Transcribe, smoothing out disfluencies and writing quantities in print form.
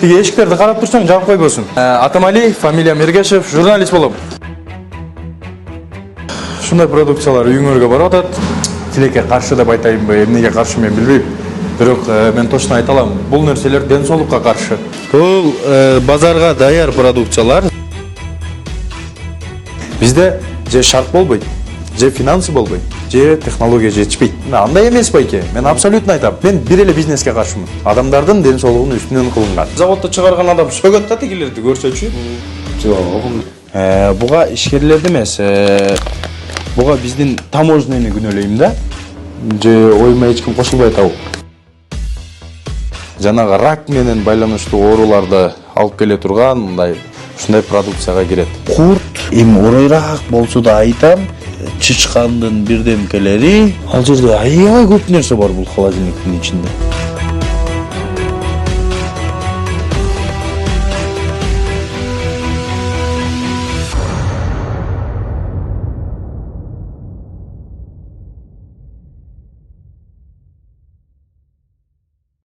Тиги эшиктерди карап турсаң жаап койбосун. Атамалиев, фамилиям Эргешев, журналист болом. Ушундай продукциялар үйүңөргө барып атат. Тилекке каршы деп айтайынбы, эмнеге каршы мен билбейм. Бирок мен точно айта алам, бул нерселер ден соолукка каршы. Бул базарга даяр продукциялар. Бизде же шарт болбойт, же финансы болбойт, же технология жетишпейт. Андай эмес байке. Мен абсолютно айтам. Мен бир эле бизнеске каршымын. Адамдардын ден соолугунун үстүнөн кылынган. Заводто чыгарган адам сөгөт да тигилерди көрсөчү. Жок. Буга ишкерлерди эмес. Буга биздин таможняны күнөөлөйм да. Же оюма эч ким кошулбай атабы. Жанагы рак менен байланыштуу ооруларды алып келе турган мындай ушундай продукцияга кирет. Курт эми оройраак болсо да айтам, чычкандын бирдемкелери. Ал жерде аябай көп нерсе бар бул холодильниктин ичинде.